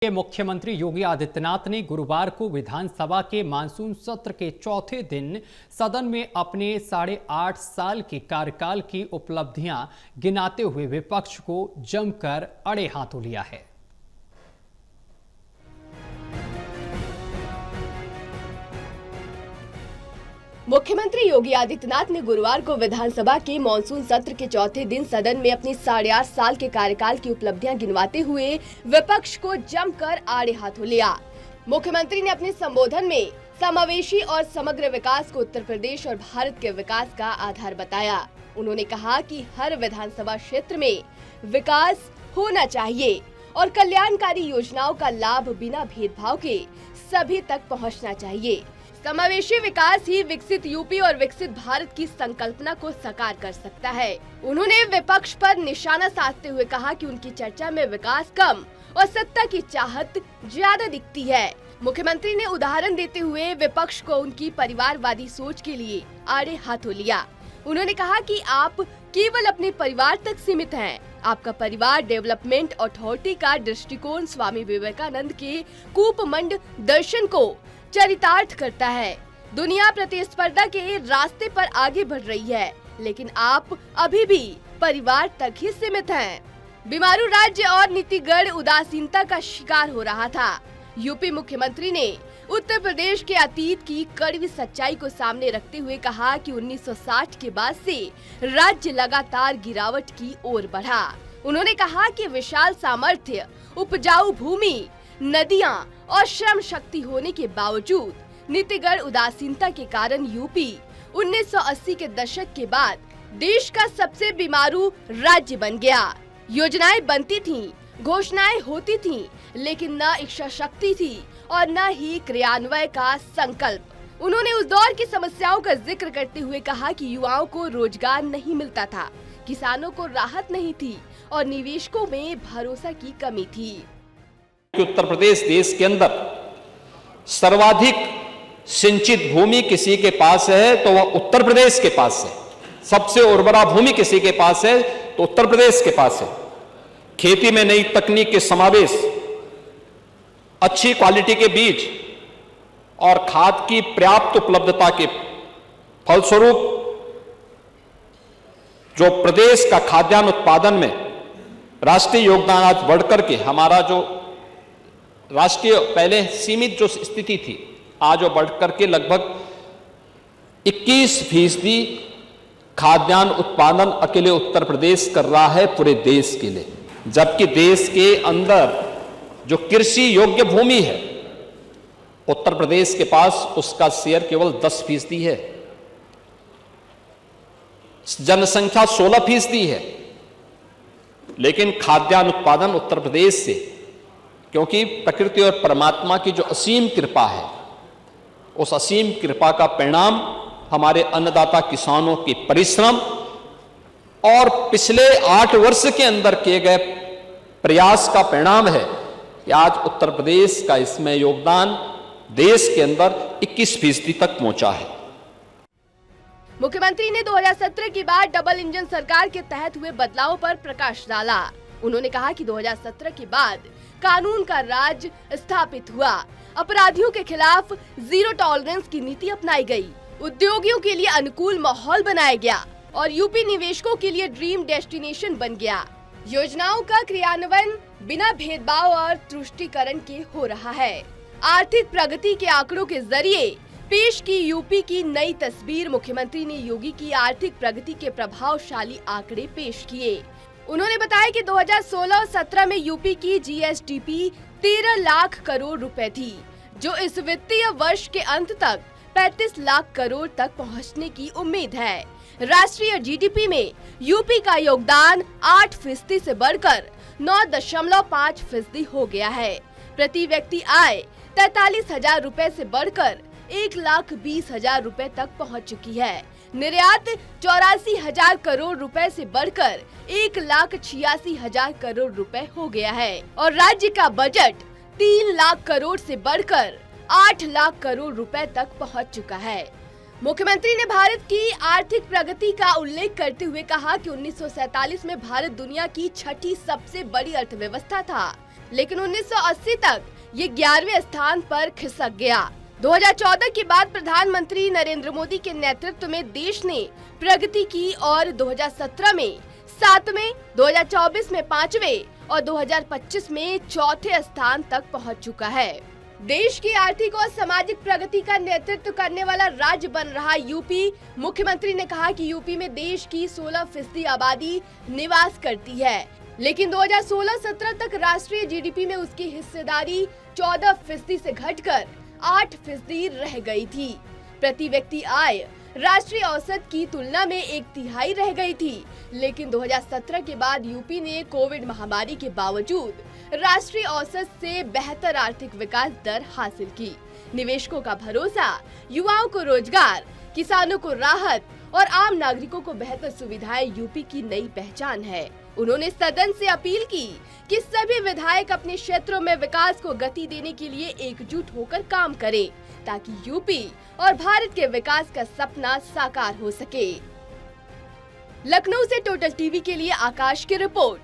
मुख्यमंत्री योगी आदित्यनाथ ने गुरुवार को विधानसभा के मानसून सत्र के चौथे दिन सदन में अपने 8.5 साल के कार्यकाल की उपलब्धियां गिनाते हुए विपक्ष को जमकर अड़े हाथों लिया है। मुख्यमंत्री योगी आदित्यनाथ ने गुरुवार को विधानसभा के मानसून सत्र के चौथे दिन सदन में अपनी 8.5 साल के कार्यकाल की उपलब्धियां गिनवाते हुए विपक्ष को जमकर आड़े हाथों लिया। मुख्यमंत्री ने अपने संबोधन में समावेशी और समग्र विकास को उत्तर प्रदेश और भारत के विकास का आधार बताया। उन्होंने कहा कि हर विधानसभा क्षेत्र में विकास होना चाहिए और कल्याणकारी योजनाओं का लाभ बिना भेदभाव के सभी तक पहुँचना चाहिए। समावेशी विकास ही विकसित यूपी और विकसित भारत की संकल्पना को साकार कर सकता है। उन्होंने विपक्ष पर निशाना साधते हुए कहा कि उनकी चर्चा में विकास कम और सत्ता की चाहत ज्यादा दिखती है। मुख्यमंत्री ने उदाहरण देते हुए विपक्ष को उनकी परिवारवादी सोच के लिए आड़े हाथों लिया। उन्होंने कहा कि आप केवल अपने परिवार तक सीमित हैं। आपका परिवार डेवलपमेंट अथॉरिटी का दृष्टिकोण स्वामी विवेकानंद के कूपमंड दर्शन को चरितार्थ करता है। दुनिया प्रतिस्पर्धा के रास्ते पर आगे बढ़ रही है, लेकिन आप अभी भी परिवार तक ही सीमित हैं। बीमारू राज्य और नीतिगत उदासीनता का शिकार हो रहा था। यूपी मुख्यमंत्री ने उत्तर प्रदेश के अतीत की कड़वी सच्चाई को सामने रखते हुए कहा कि 1960 के बाद से राज्य लगातार गिरावट की ओर बढ़ा। उन्होंने कहा कि विशाल सामर्थ्य, उपजाऊ भूमि, नदियां और श्रम शक्ति होने के बावजूद नीतिगत उदासीनता के कारण यूपी 1980 के दशक के बाद देश का सबसे बीमारू राज्य बन गया। योजनाएं बनती थीं, घोषणाएं होती थीं, लेकिन न इच्छा शक्ति थी और न ही क्रियान्वयन का संकल्प। उन्होंने उस दौर की समस्याओं का जिक्र करते हुए कहा कि युवाओं को रोजगार नहीं मिलता था, किसानों को राहत नहीं थी और निवेशकों में भरोसा की कमी थी। कि उत्तर प्रदेश देश के अंदर सर्वाधिक सिंचित भूमि किसी के पास है तो वह उत्तर प्रदेश के पास है। सबसे उर्वरा भूमि किसी के पास है तो उत्तर प्रदेश के पास है। खेती में नई तकनीक के समावेश, अच्छी क्वालिटी के बीज और खाद की पर्याप्त उपलब्धता के फलस्वरूप जो प्रदेश का खाद्यान्न उत्पादन में राष्ट्रीय योगदान आज बढ़कर के हमारा जो राष्ट्रीय पहले सीमित जो स्थिति थी आज वो बढ़कर के लगभग 21% खाद्यान्न उत्पादन अकेले उत्तर प्रदेश कर रहा है पूरे देश के लिए, जबकि देश के अंदर जो कृषि योग्य भूमि है उत्तर प्रदेश के पास उसका शेयर केवल 10% है। जनसंख्या 16% है, लेकिन खाद्यान्न उत्पादन उत्तर प्रदेश से, क्योंकि प्रकृति और परमात्मा की जो असीम कृपा है उस असीम कृपा का परिणाम हमारे अन्नदाता किसानों के परिश्रम और पिछले 8 वर्ष के अंदर किए गए प्रयास का परिणाम है कि आज उत्तर प्रदेश का इसमें योगदान देश के अंदर 21% तक पहुंचा है। मुख्यमंत्री ने 2017 के बाद डबल इंजन सरकार के तहत हुए बदलावों पर प्रकाश डाला। उन्होंने कहा कि 2017 के बाद कानून का राज स्थापित हुआ, अपराधियों के खिलाफ जीरो टॉलरेंस की नीति अपनाई गई, उद्योगियों के लिए अनुकूल माहौल बनाया गया और यूपी निवेशकों के लिए ड्रीम डेस्टिनेशन बन गया। योजनाओं का क्रियान्वयन बिना भेदभाव और तुष्टीकरण के हो रहा है। आर्थिक प्रगति के आंकड़ों के जरिए पेश की यूपी की नई तस्वीर। मुख्यमंत्री ने योगी की आर्थिक प्रगति के प्रभावशाली आंकड़े पेश किए। उन्होंने बताया कि 2016-17 में यूपी की जीएसडीपी 13 लाख करोड़ रुपए थी, जो इस वित्तीय वर्ष के अंत तक 35 लाख करोड़ तक पहुंचने की उम्मीद है। राष्ट्रीय जीडीपी में यूपी का योगदान 8% से बढ़कर 9.5% हो गया है। प्रति व्यक्ति आय 43,000 रुपए से बढ़कर 1,20,000 रुपए तक पहुंच चुकी है। निर्यात 84,000 करोड़ रुपए से बढ़कर 1,86,000 करोड़ रुपए हो गया है और राज्य का बजट 3 लाख करोड़ से बढ़कर 8 लाख करोड़ रुपए तक पहुंच चुका है। मुख्यमंत्री ने भारत की आर्थिक प्रगति का उल्लेख करते हुए कहा कि 1947 में भारत दुनिया की 6ठी सबसे बड़ी अर्थव्यवस्था था। लेकिन 1980 तक ये 11वें स्थान पर खिसक गया। 2014 के बाद प्रधानमंत्री नरेंद्र मोदी के नेतृत्व में देश ने प्रगति की और 2017 में 7वें, 2024 में 5वें और 2025 में 4थे स्थान तक पहुंच चुका है। देश की आर्थिक और सामाजिक प्रगति का नेतृत्व करने वाला राज्य बन रहा यूपी। मुख्यमंत्री ने कहा कि यूपी में देश की 16% आबादी निवास करती है, लेकिन 2016-17 तक राष्ट्रीय जीडीपी में उसकी हिस्सेदारी 14% से घटकर 8% रह गई थी। प्रति व्यक्ति आय राष्ट्रीय औसत की तुलना में 1/3 रह गई थी, लेकिन 2017 के बाद यूपी ने कोविड महामारी के बावजूद राष्ट्रीय औसत से बेहतर आर्थिक विकास दर हासिल की। निवेशकों का भरोसा, युवाओं को रोजगार, किसानों को राहत और आम नागरिकों को बेहतर सुविधाएं यूपी की नई पहचान है। उन्होंने सदन से अपील की कि सभी विधायक अपने क्षेत्रों में विकास को गति देने के लिए एकजुट होकर काम करें, ताकि यूपी और भारत के विकास का सपना साकार हो सके। लखनऊ से टोटल टीवी के लिए आकाश की रिपोर्ट।